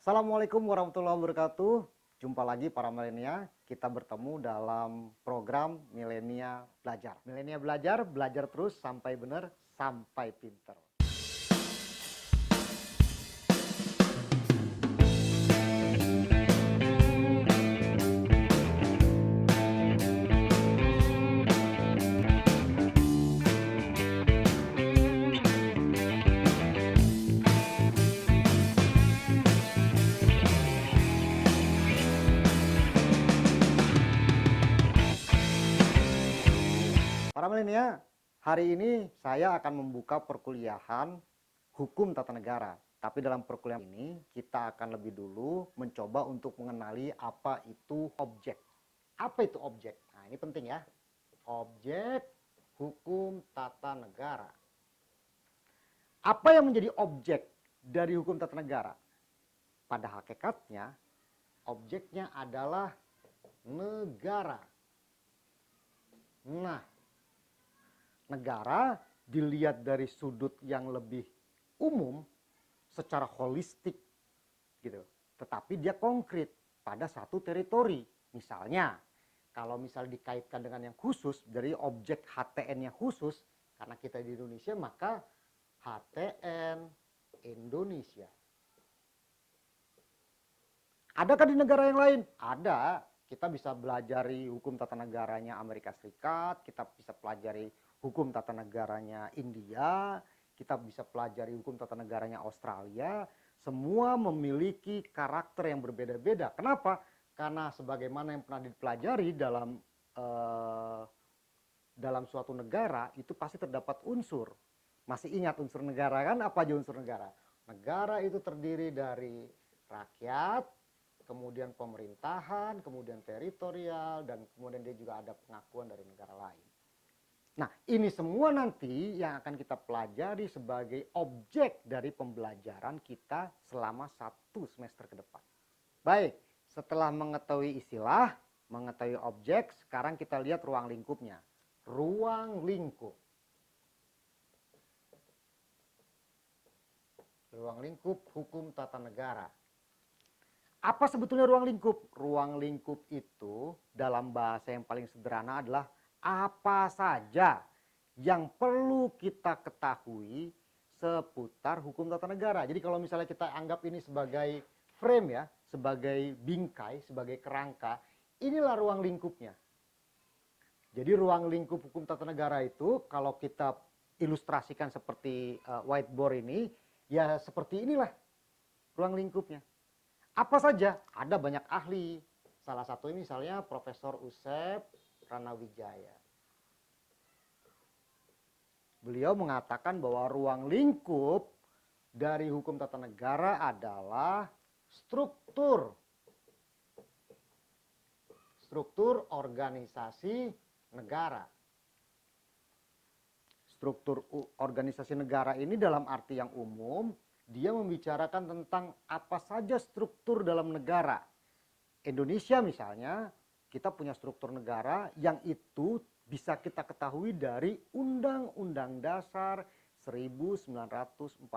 Assalamualaikum warahmatullahi wabarakatuh. Jumpa lagi para milenia. Kita bertemu dalam program Milenia Belajar. Milenia Belajar, belajar terus sampai benar, sampai pinter. Para milenia, hari ini saya akan membuka perkuliahan Hukum Tata Negara. Tapi dalam perkuliahan ini kita akan lebih dulu mencoba untuk mengenali apa itu objek. Apa itu objek? Nah, ini penting ya. Objek hukum tata negara. Apa yang menjadi objek dari hukum tata negara? Pada hakikatnya, objeknya adalah negara. Nah, negara dilihat dari sudut yang lebih umum, secara holistik gitu. Tetapi dia konkret pada satu teritori. Misalnya, kalau dikaitkan dengan yang khusus, dari objek HTN-nya khusus, karena kita di Indonesia, maka HTN Indonesia. Adakah di negara yang lain? Ada. Kita bisa belajari hukum tata negaranya Amerika Serikat, kita bisa pelajari hukum tata negaranya India, kita bisa pelajari hukum tata negaranya Australia. Semua memiliki karakter yang berbeda-beda. Kenapa? Karena sebagaimana yang pernah dipelajari dalam suatu negara, itu pasti terdapat unsur. Masih ingat unsur negara kan? Apa aja unsur negara? Negara itu terdiri dari rakyat, kemudian pemerintahan, kemudian teritorial, dan kemudian dia juga ada pengakuan dari negara lain. Nah, ini semua nanti yang akan kita pelajari sebagai objek dari pembelajaran kita selama 1 semester ke depan. Baik, setelah mengetahui istilah, mengetahui objek, sekarang kita lihat ruang lingkupnya. Ruang lingkup. Ruang lingkup hukum tata negara. Apa sebetulnya ruang lingkup? Ruang lingkup itu dalam bahasa yang paling sederhana adalah apa saja yang perlu kita ketahui seputar hukum tata negara. Jadi kalau misalnya kita anggap ini sebagai frame ya, sebagai bingkai, sebagai kerangka, inilah ruang lingkupnya. Jadi ruang lingkup hukum tata negara itu kalau kita ilustrasikan seperti whiteboard ini, ya seperti inilah ruang lingkupnya. Apa saja? Ada banyak ahli. Salah satu misalnya Profesor Usep Ranawijaya. Beliau mengatakan bahwa ruang lingkup dari hukum tata negara adalah struktur organisasi negara. Struktur organisasi negara ini dalam arti yang umum, dia membicarakan tentang apa saja struktur dalam negara. Indonesia misalnya, kita punya struktur negara yang itu bisa kita ketahui dari Undang-Undang Dasar 1945.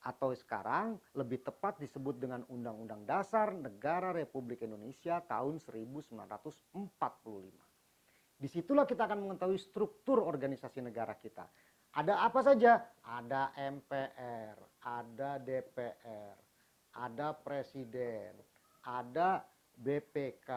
Atau sekarang lebih tepat disebut dengan Undang-Undang Dasar Negara Republik Indonesia tahun 1945. Disitulah kita akan mengetahui struktur organisasi negara kita. Ada apa saja? Ada MPR, ada DPR, ada Presiden, ada BPK,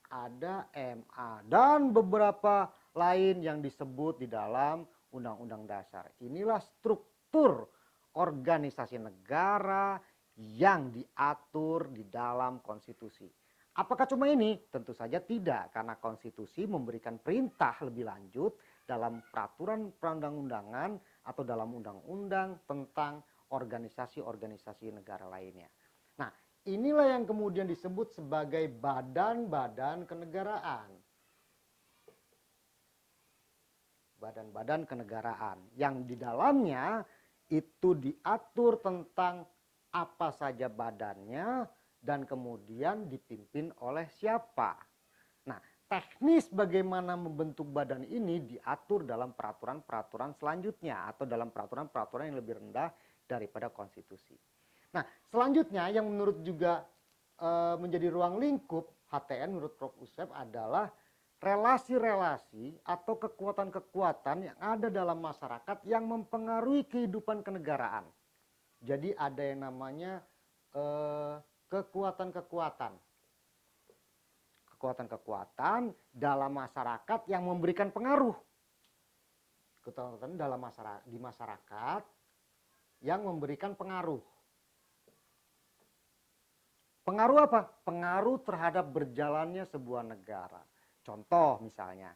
ada MA, dan beberapa lain yang disebut di dalam Undang-Undang Dasar. Inilah struktur organisasi negara yang diatur di dalam konstitusi. Apakah cuma ini? Tentu saja tidak, karena konstitusi memberikan perintah lebih lanjut dalam peraturan perundang-undangan atau dalam undang-undang tentang organisasi-organisasi negara lainnya. Nah, inilah yang kemudian disebut sebagai badan-badan kenegaraan. Badan-badan kenegaraan yang di dalamnya itu diatur tentang apa saja badannya dan kemudian dipimpin oleh siapa. Nah, teknis bagaimana membentuk badan ini diatur dalam peraturan-peraturan selanjutnya atau dalam peraturan-peraturan yang lebih rendah daripada konstitusi. Nah, selanjutnya yang menurut juga menjadi ruang lingkup HTN menurut Prof. Usep adalah relasi-relasi atau kekuatan-kekuatan yang ada dalam masyarakat yang mempengaruhi kehidupan kenegaraan. Jadi ada yang namanya kekuatan-kekuatan. Kekuatan-kekuatan dalam masyarakat yang memberikan pengaruh. Kekuatan dalam masyarakat, di masyarakat yang memberikan pengaruh. Pengaruh apa? Pengaruh terhadap berjalannya sebuah negara. Contoh misalnya,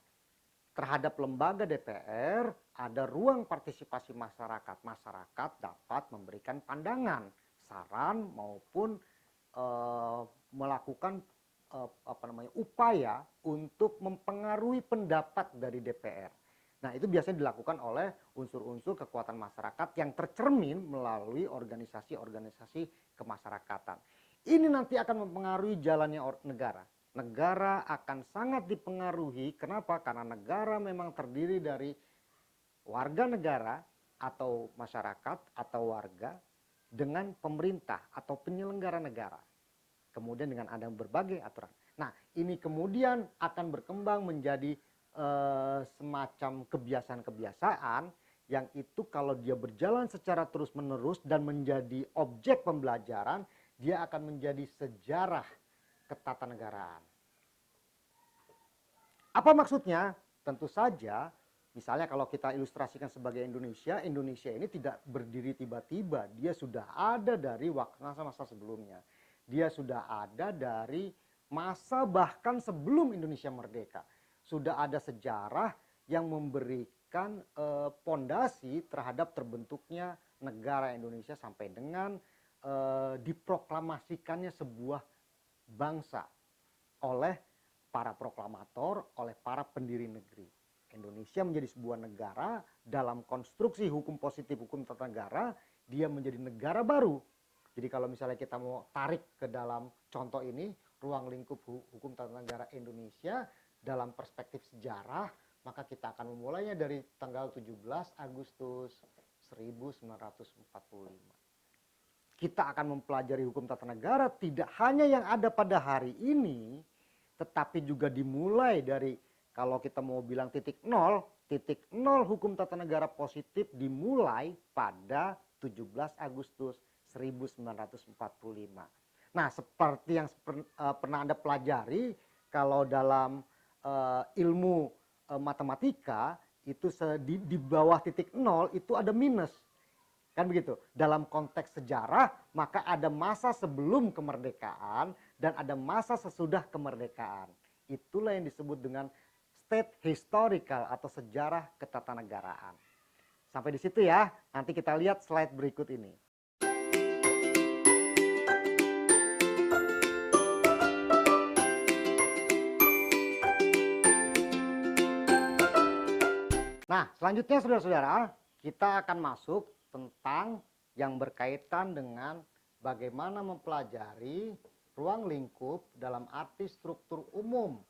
terhadap lembaga DPR ada ruang partisipasi masyarakat. Masyarakat dapat memberikan pandangan, saran maupun melakukan upaya untuk mempengaruhi pendapat dari DPR. Nah, itu biasanya dilakukan oleh unsur-unsur kekuatan masyarakat yang tercermin melalui organisasi-organisasi kemasyarakatan. Ini nanti akan mempengaruhi jalannya negara. Negara akan sangat dipengaruhi. Kenapa? Karena negara memang terdiri dari warga negara atau masyarakat atau warga dengan pemerintah atau penyelenggara negara. Kemudian dengan ada berbagai aturan. Nah, ini kemudian akan berkembang menjadi semacam kebiasaan-kebiasaan yang itu kalau dia berjalan secara terus-menerus dan menjadi objek pembelajaran, dia akan menjadi sejarah ketatanegaraan. Apa maksudnya? Tentu saja, misalnya kalau kita ilustrasikan sebagai Indonesia, Indonesia ini tidak berdiri tiba-tiba. Dia sudah ada dari masa-masa sebelumnya. Dia sudah ada dari masa bahkan sebelum Indonesia merdeka. Sudah ada sejarah yang memberikan pondasi terhadap terbentuknya negara Indonesia sampai dengan diproklamasikannya sebuah bangsa oleh para proklamator, oleh para pendiri negeri. Indonesia menjadi sebuah negara dalam konstruksi hukum positif, hukum tata negara, dia menjadi negara baru. Jadi kalau misalnya kita mau tarik ke dalam contoh ini, ruang lingkup hukum tata negara Indonesia dalam perspektif sejarah, maka kita akan memulainya dari tanggal 17 Agustus 1945. Kita akan mempelajari hukum tata negara tidak hanya yang ada pada hari ini, tetapi juga dimulai dari, kalau kita mau bilang titik nol hukum tata negara positif dimulai pada 17 Agustus 1945. Nah, seperti yang pernah Anda pelajari, kalau dalam ilmu matematika, itu di bawah titik nol itu ada minus. Kan begitu. Dalam konteks sejarah, maka ada masa sebelum kemerdekaan dan ada masa sesudah kemerdekaan. Itulah yang disebut dengan state historical atau sejarah ketatanegaraan. Sampai di situ ya. Nanti kita lihat slide berikut ini. Nah, selanjutnya saudara-saudara, kita akan masuk tentang yang berkaitan dengan bagaimana mempelajari ruang lingkup dalam arti struktur umum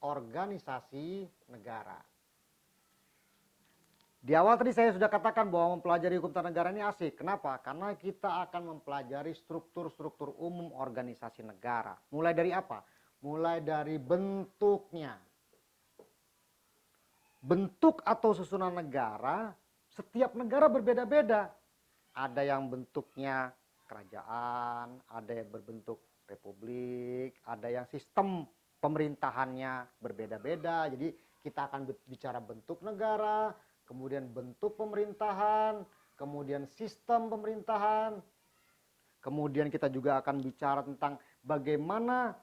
organisasi negara. Di awal tadi saya sudah katakan bahwa mempelajari hukum tata negara ini asik. Kenapa? Karena kita akan mempelajari struktur-struktur umum organisasi negara. Mulai dari apa? Mulai dari bentuknya. Bentuk atau susunan negara, setiap negara berbeda-beda. Ada yang bentuknya kerajaan, ada yang berbentuk republik, ada yang sistem pemerintahannya berbeda-beda. Jadi kita akan bicara bentuk negara, kemudian bentuk pemerintahan, kemudian sistem pemerintahan. Kemudian kita juga akan bicara tentang bagaimana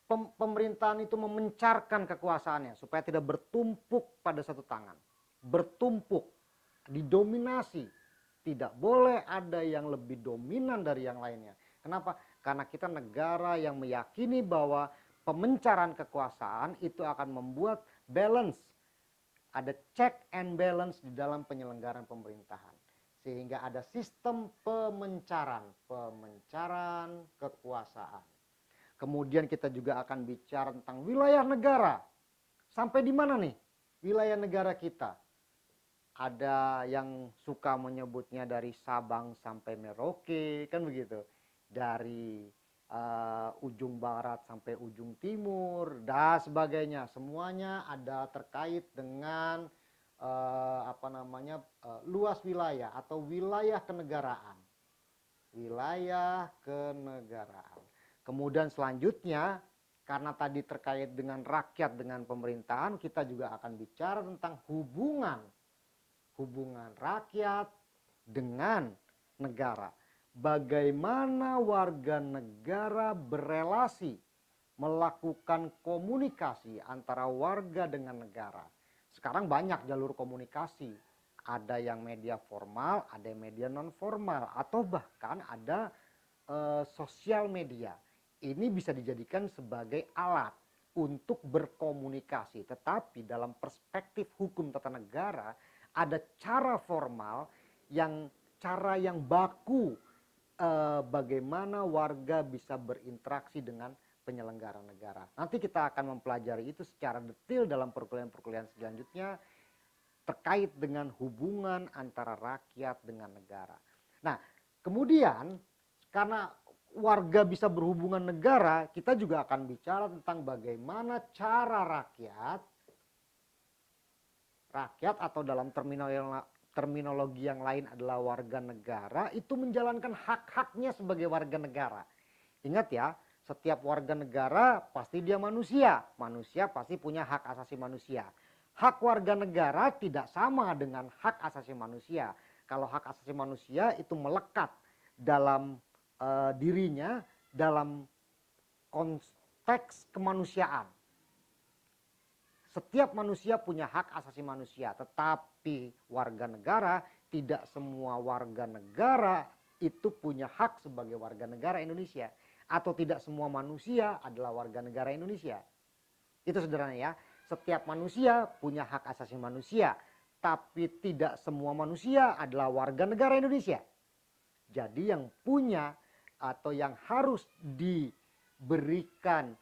pemerintahan itu memencarkan kekuasaannya supaya tidak bertumpuk pada satu tangan. Bertumpuk, didominasi. Tidak boleh ada yang lebih dominan dari yang lainnya. Kenapa? Karena kita negara yang meyakini bahwa pemencaran kekuasaan itu akan membuat balance. Ada check and balance di dalam penyelenggaraan pemerintahan. Sehingga ada sistem pemencaran kekuasaan. Kemudian kita juga akan bicara tentang wilayah negara. Sampai di mana nih wilayah negara kita? ada yang suka menyebutnya dari Sabang sampai Merauke, kan begitu. Dari ujung barat sampai ujung timur dan sebagainya. Semuanya ada terkait dengan luas wilayah atau wilayah kenegaraan. Wilayah kenegaraan. Kemudian selanjutnya, karena tadi terkait dengan rakyat dengan pemerintahan, kita juga akan bicara tentang hubungan rakyat dengan negara. Bagaimana warga negara berelasi, melakukan komunikasi antara warga dengan negara. Sekarang banyak jalur komunikasi. Ada yang media formal, ada yang media non formal, atau bahkan ada sosial media. Ini bisa dijadikan sebagai alat untuk berkomunikasi. Tetapi dalam perspektif hukum tata negara, ada cara formal, cara yang baku, bagaimana warga bisa berinteraksi dengan penyelenggara negara. Nanti kita akan mempelajari itu secara detail dalam perkuliahan-perkuliahan selanjutnya terkait dengan hubungan antara rakyat dengan negara. Nah, kemudian karena warga bisa berhubungan negara, kita juga akan bicara tentang bagaimana cara rakyat atau dalam terminologi yang lain adalah warga negara itu menjalankan hak-haknya sebagai warga negara. Ingat ya, setiap warga negara pasti dia manusia. Manusia pasti punya hak asasi manusia. Hak warga negara tidak sama dengan hak asasi manusia. Kalau hak asasi manusia itu melekat dalam dirinya dalam konteks kemanusiaan. Setiap manusia punya hak asasi manusia, tetapi warga negara, tidak semua warga negara itu punya hak sebagai warga negara Indonesia. Atau tidak semua manusia adalah warga negara Indonesia. Itu sederhana ya. Setiap manusia punya hak asasi manusia, tapi tidak semua manusia adalah warga negara Indonesia. Jadi yang punya atau yang harus diberikan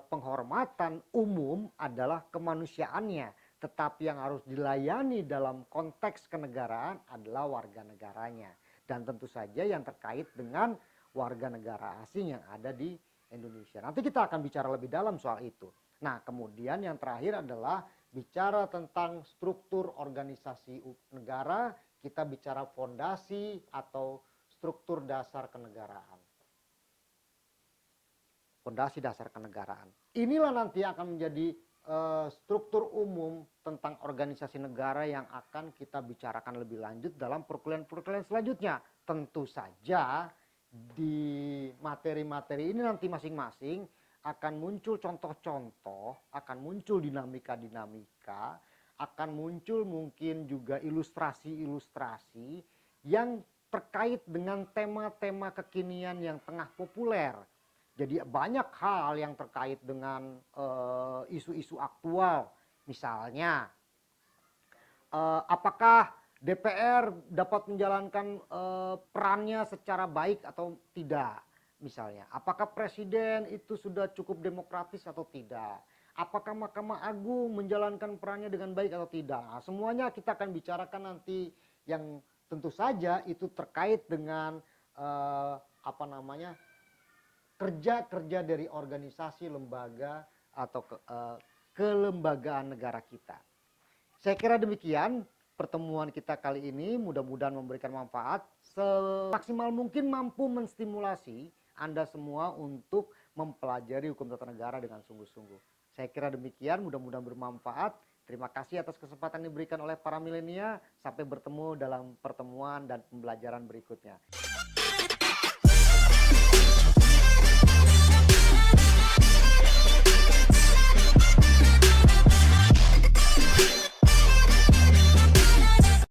penghormatan umum adalah kemanusiaannya, tetapi yang harus dilayani dalam konteks kenegaraan adalah warga negaranya. Dan tentu saja yang terkait dengan warga negara asing yang ada di Indonesia. Nanti kita akan bicara lebih dalam soal itu. Nah, kemudian yang terakhir adalah bicara tentang struktur organisasi negara, kita bicara fondasi atau struktur dasar kenegaraan. Fondasi dasar kenegaraan. Inilah nanti akan menjadi struktur umum tentang organisasi negara yang akan kita bicarakan lebih lanjut dalam perkuliahan-perkuliahan selanjutnya. Tentu saja di materi-materi ini nanti masing-masing akan muncul contoh-contoh, akan muncul dinamika-dinamika, akan muncul mungkin juga ilustrasi-ilustrasi yang terkait dengan tema-tema kekinian yang tengah populer. Jadi banyak hal yang terkait dengan isu-isu aktual. Misalnya, apakah DPR dapat menjalankan perannya secara baik atau tidak? Misalnya, apakah presiden itu sudah cukup demokratis atau tidak? Apakah Mahkamah Agung menjalankan perannya dengan baik atau tidak? Nah, semuanya kita akan bicarakan nanti, yang tentu saja itu terkait dengan kerja-kerja dari organisasi, lembaga atau kelembagaan negara kita. Saya kira demikian pertemuan kita kali ini, mudah-mudahan memberikan manfaat, semaksimal mungkin mampu menstimulasi Anda semua untuk mempelajari hukum tata negara dengan sungguh-sungguh. Saya kira demikian, mudah-mudahan bermanfaat. Terima kasih atas kesempatan yang diberikan oleh para milenial. Sampai bertemu dalam pertemuan dan pembelajaran berikutnya.